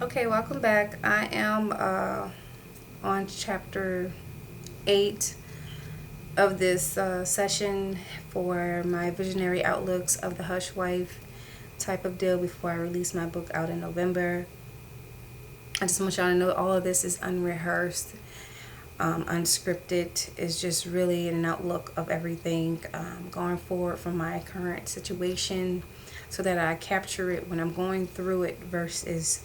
Okay, welcome back. I am on chapter 8 of this session for my visionary outlooks of the Hush Wife type of deal before I release my book out in November. I just want y'all to know all of this is unrehearsed, unscripted. It's just really an outlook of everything going forward from my current situation so that I capture it when I'm going through it versus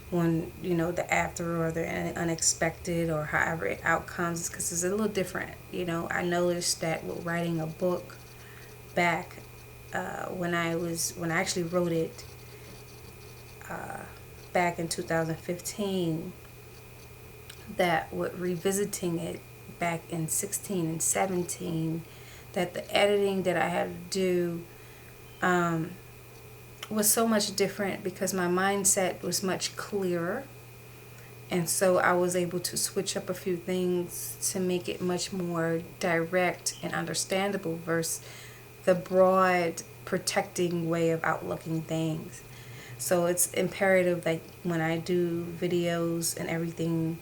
when the after or the unexpected or however it outcomes, because it's a little different. I noticed that with writing a book back when I actually wrote it back in 2015, that with revisiting it back in 16 and 17, that the editing that I had to do was so much different because my mindset was much clearer. And so I was able to switch up a few things to make it much more direct and understandable versus the broad protecting way of outlooking things. So it's imperative that when I do videos and everything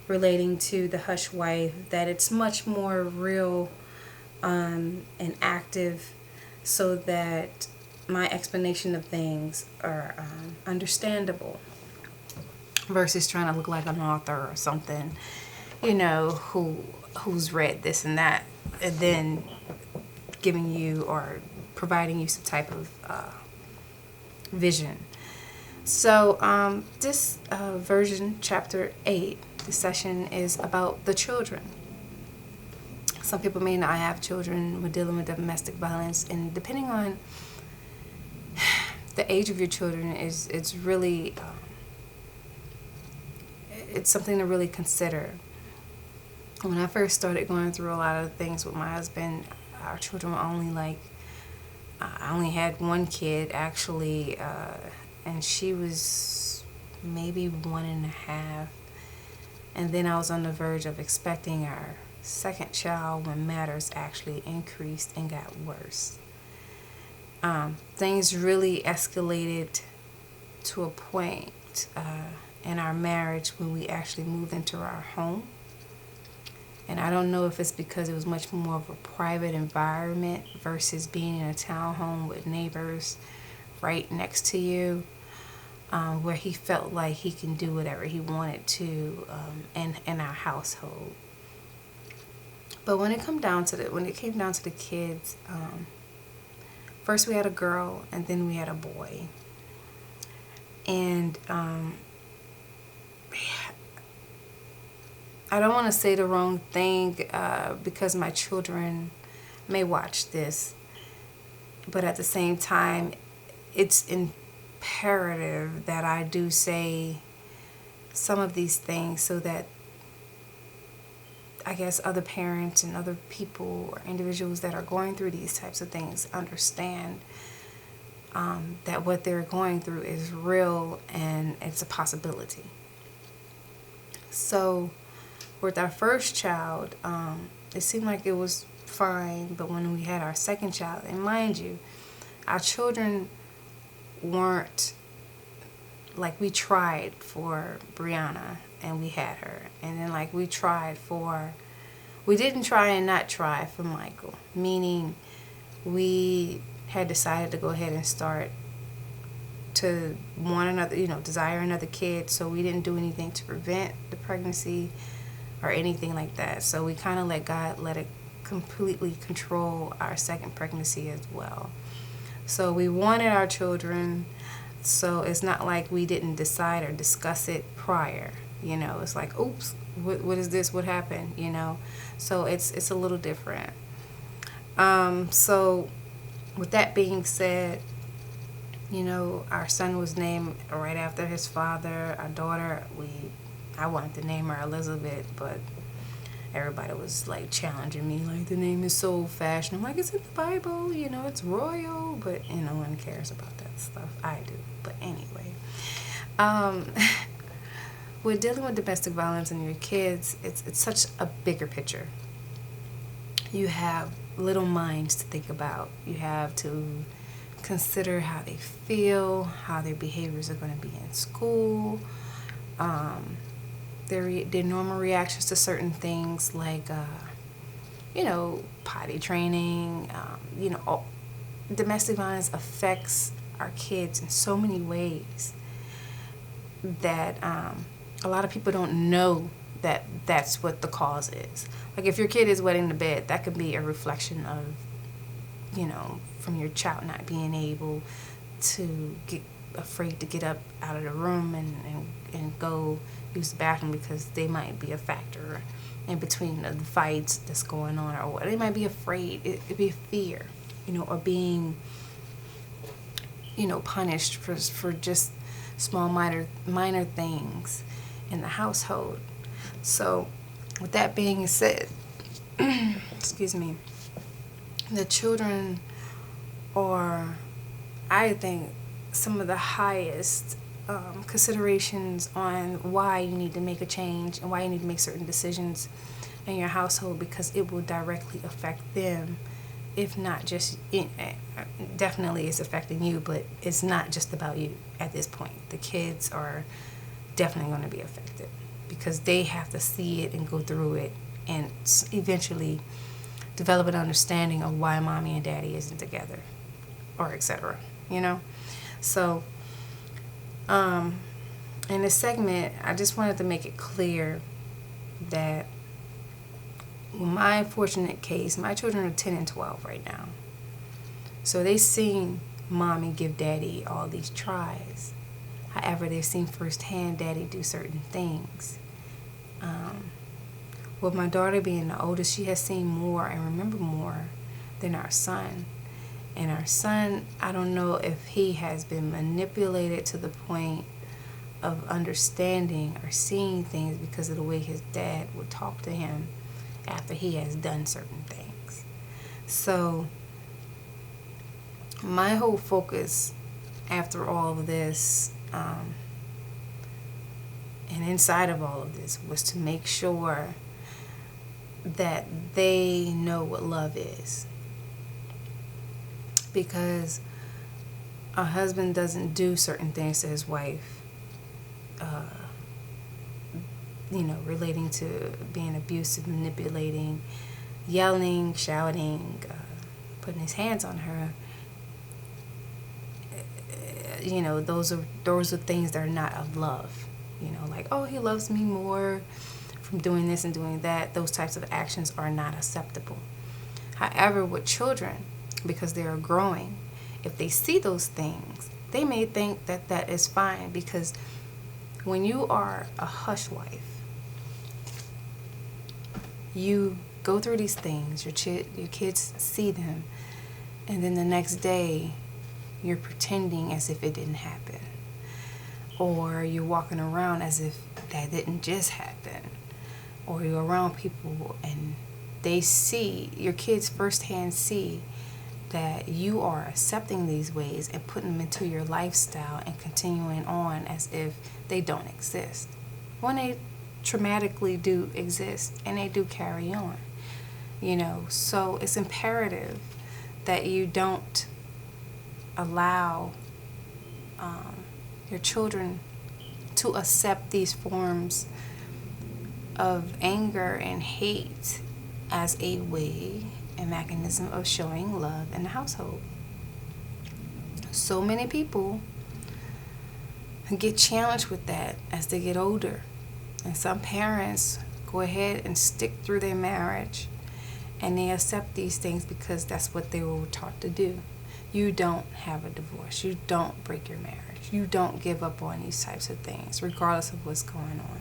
relating to the Hush Wife, that it's much more real and active so that my explanation of things are understandable versus trying to look like an author or something, who's read this and that, and then giving you or providing you some type of vision. So this version, chapter 8, the session is about the children. Some people may not have children with dealing with domestic violence, and depending on the age of your children, it's really it's something to really consider. When I first started going through a lot of things with my husband, our children were only I only had one kid actually, and she was maybe 1.5, and then I was on the verge of expecting our second child when matters actually increased and got worse. Things really escalated to a point in our marriage when we actually moved into our home. And I don't know if it's because it was much more of a private environment versus being in a townhome with neighbors right next to you, where he felt like he can do whatever he wanted to in our household. But when it came down to the kids, first we had a girl and then we had a boy. And I don't want to say the wrong thing because my children may watch this, but at the same time, it's imperative that I do say some of these things so that I guess other parents and other people or individuals that are going through these types of things understand that what they're going through is real and it's a possibility. So with our first child, it seemed like it was fine, but when we had our second child, and mind you, our children weren't like, we tried for Brianna and we had her, and then we didn't try and not try for Michael, meaning we had decided to go ahead and start to want another, desire another kid, so we didn't do anything to prevent the pregnancy or anything like that. So we kind of let God let it completely control our second pregnancy as well. So we wanted our children, so it's not like we didn't decide or discuss it prior. It's like, oops, what is this? What happened? So it's a little different. So with that being said, our son was named right after his father. Our daughter, I wanted to name her Elizabeth, but everybody was like challenging me, like, the name is so old-fashioned. I'm like, it's in the Bible, it's royal, but no one cares about that stuff. I do, but anyway. With dealing with domestic violence and your kids, it's such a bigger picture. You have little minds to think about. You have to consider how they feel, how their behaviors are going to be in school, their normal reactions to certain things like, potty training. Domestic violence affects our kids in so many ways that a lot of people don't know that that's what the cause is. Like if your kid is wetting the bed, that could be a reflection of, from your child not being able to get afraid to get up out of the room and go use the bathroom because they might be a factor in between the fights that's going on, or what. They might be afraid. It'd be fear, or being, punished for just small minor things in the household. So with that being said, excuse me, the children are, I think, some of the highest considerations on why you need to make a change and why you need to make certain decisions in your household, because it will directly affect them. If not just, definitely it's affecting you, but it's not just about you at this point. The kids are definitely going to be affected because they have to see it and go through it and eventually develop an understanding of why mommy and daddy isn't together, or etc. So in this segment, I just wanted to make it clear that my fortunate case, my children are 10 and 12 right now. So they've seen mommy give daddy all these tries. However, they've seen firsthand daddy do certain things. With my daughter being the oldest, she has seen more and remember more than our son. And our son, I don't know if he has been manipulated to the point of understanding or seeing things because of the way his dad would talk to him after he has done certain things. So my whole focus after all of this, and inside of all of this, was to make sure that they know what love is. Because a husband doesn't do certain things to his wife, relating to being abusive, manipulating, yelling, shouting, putting his hands on her. Those are things that are not of love. Like, oh, he loves me more from doing this and doing that. Those types of actions are not acceptable. However, with children, because they are growing, if they see those things, they may think that that is fine, because when you are a hush wife, you go through these things, your kids see them, and then the next day you're pretending as if it didn't happen, or you're walking around as if that didn't just happen, or you're around people and they see, your kids firsthand see that you are accepting these ways and putting them into your lifestyle and continuing on as if they don't exist, when they traumatically do exist and they do carry on. So it's imperative that you don't allow your children to accept these forms of anger and hate as a way and mechanism of showing love in the household. So many people get challenged with that as they get older, and some parents go ahead and stick through their marriage and they accept these things because that's what they were taught to do. You don't have a divorce. You don't break your marriage. You don't give up on these types of things, regardless of what's going on.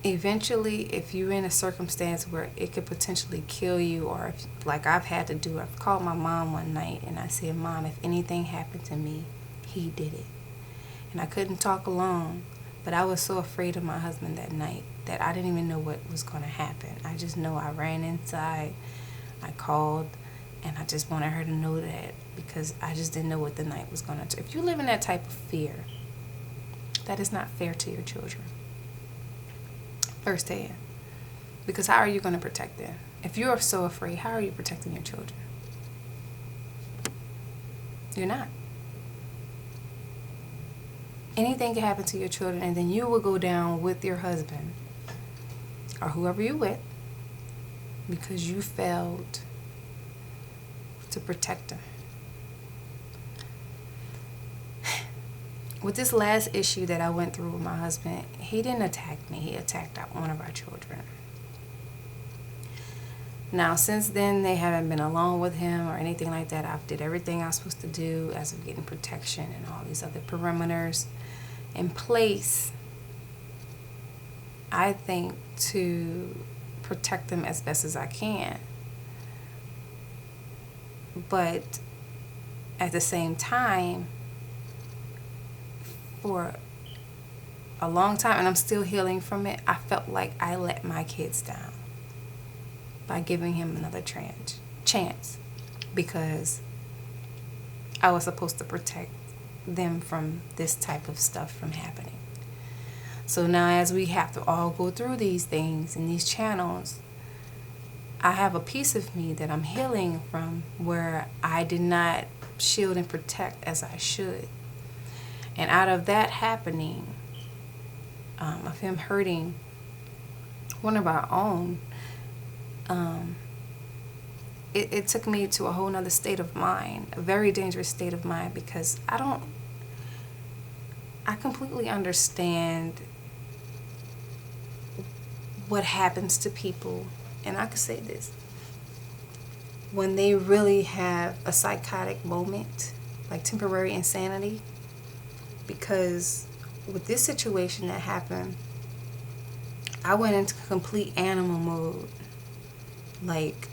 Eventually, if you're in a circumstance where it could potentially kill you, or if, like I've had to do, I've called my mom one night and I said, Mom, if anything happened to me, he did it. And I couldn't talk alone, but I was so afraid of my husband that night that I didn't even know what was going to happen. I just know I ran inside, I called, and I just wanted her to know that, because I just didn't know what the night was going to do. If you live in that type of fear, that is not fair to your children. Firsthand. Because how are you going to protect them? If you're so afraid, how are you protecting your children? You're not. Anything can happen to your children, and then you will go down with your husband or whoever you're with because you failed to protect them. With this last issue that I went through with my husband, he didn't attack me. He attacked one of our children. Now, since then, they haven't been alone with him or anything like that. I've did everything I was supposed to do as of getting protection and all these other perimeters in place, I think, to protect them as best as I can. But at the same time, for a long time, and I'm still healing from it, I felt like I let my kids down by giving him another chance because I was supposed to protect them from this type of stuff from happening. So now, as we have to all go through these things and these channels, I have a piece of me that I'm healing from where I did not shield and protect as I should. And out of that happening, of him hurting one of our own, it took me to a whole nother state of mind, a very dangerous state of mind, because I completely understand what happens to people. And I could say this, when they really have a psychotic moment, like temporary insanity, because with this situation that happened, I went into complete animal mode. Like,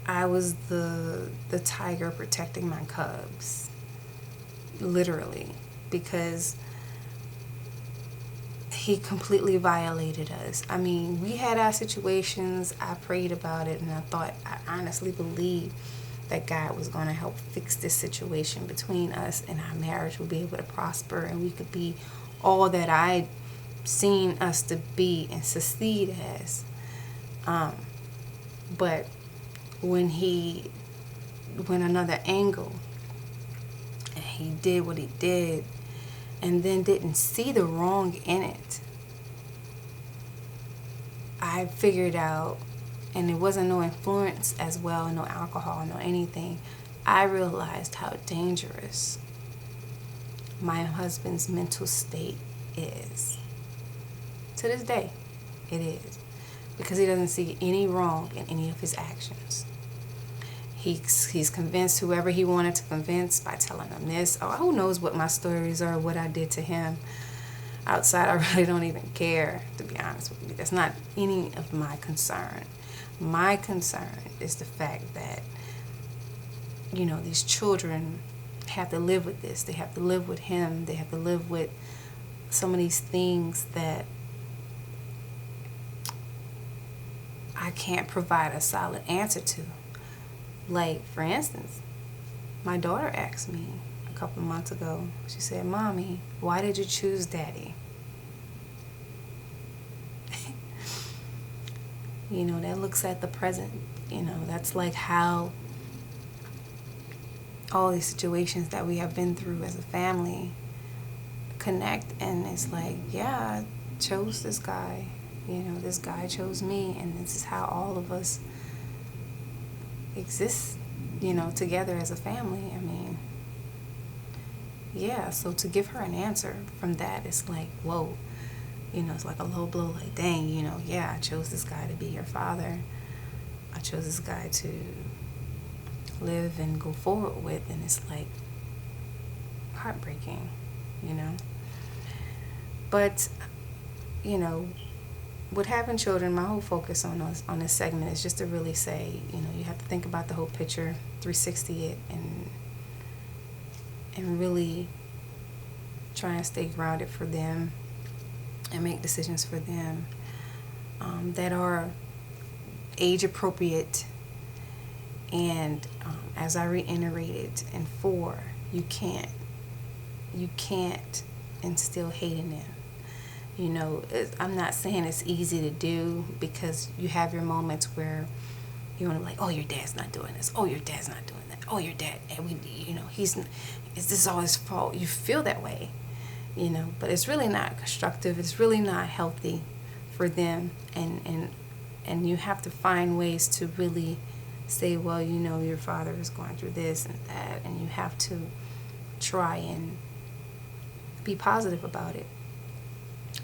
I was the tiger protecting my cubs, literally, because he completely violated us. I mean, we had our situations, I prayed about it, and I honestly believed that God was going to help fix this situation between us, and our marriage would be able to prosper, and we could be all that I'd seen us to be and succeed as. But when he went another angle, and he did what he did, and then didn't see the wrong in it, I figured out, and it wasn't no influence as well, no alcohol, no anything, I realized how dangerous my husband's mental state is. To this day, it is. Because he doesn't see any wrong in any of his actions. He's convinced whoever he wanted to convince by telling them this, or who knows what my stories are, what I did to him. Outside, I really don't even care, to be honest with you. That's not any of my concern. My concern is the fact that, you know, these children have to live with this. They have to live with him. They have to live with some of these things that I can't provide a solid answer to. Like, for instance, my daughter asked me a couple of months ago, she said, "Mommy, why did you choose Daddy?" You know, that looks at the present. You know, that's like how all these situations that we have been through as a family connect. And it's like, yeah, I chose this guy. You know, this guy chose me. And this is how all of us exist, you know, together as a family. I mean, yeah, so to give her an answer from that, it's like, whoa. You know, it's like a low blow, like, dang, you know, yeah, I chose this guy to be your father. I chose this guy to live and go forward with, and it's like heartbreaking, you know. But, you know, with having children, my whole focus on this segment is just to really say, you know, you have to think about the whole picture, 360 it, and really try and stay grounded for them and make decisions for them that are age appropriate. And as I reiterated in 4, you can't instill hate in them. You know, I'm not saying it's easy to do, because you have your moments where you want to be like, oh, your dad's not doing this, oh, your dad's not doing that, oh, your dad, and is this all his fault? You feel that way, but it's really not constructive. It's really not healthy for them, and you have to find ways to really say, well, your father is going through this and that, and you have to try and be positive about it.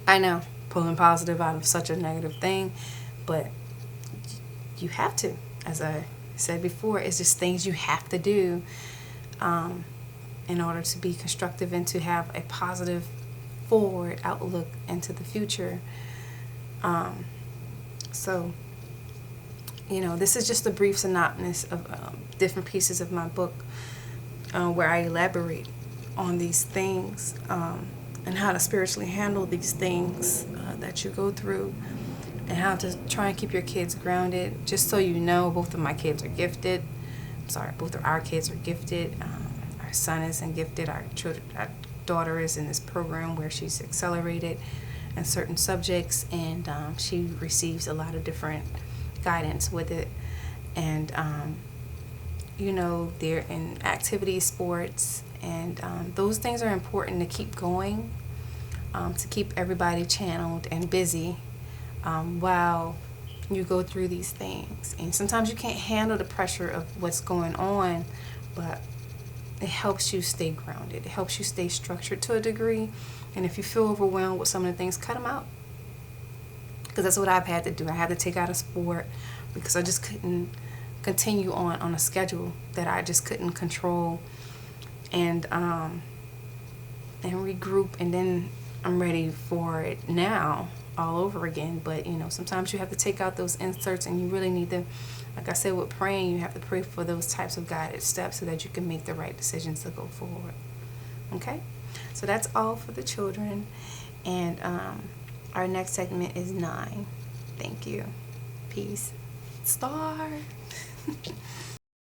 I know, pulling positive out of such a negative thing, but you have to. As I said before, it's just things you have to do in order to be constructive and to have a positive forward outlook into the future. So, this is just a brief synopsis of different pieces of my book where I elaborate on these things and how to spiritually handle these things that you go through, and how to try and keep your kids grounded. Just so you know, both of my kids are gifted. Both of our kids are gifted. Our son isn't gifted. Our daughter is in this program where she's accelerated in certain subjects, and she receives a lot of different guidance with it. And they're in activity, sports, and those things are important to keep going, to keep everybody channeled and busy while you go through these things. And sometimes you can't handle the pressure of what's going on, but it helps you stay grounded. It helps you stay structured to a degree. And if you feel overwhelmed with some of the things, cut them out. Because that's what I've had to do. I had to take out a sport because I just couldn't continue on a schedule that I just couldn't control, and regroup, and then I'm ready for it now all over again. But sometimes you have to take out those inserts, and you really need to, like I said, with praying, you have to pray for those types of guided steps so that you can make the right decisions to go forward. Okay, so that's all for the children, and our next segment is 9. Thank you. Peace. Star.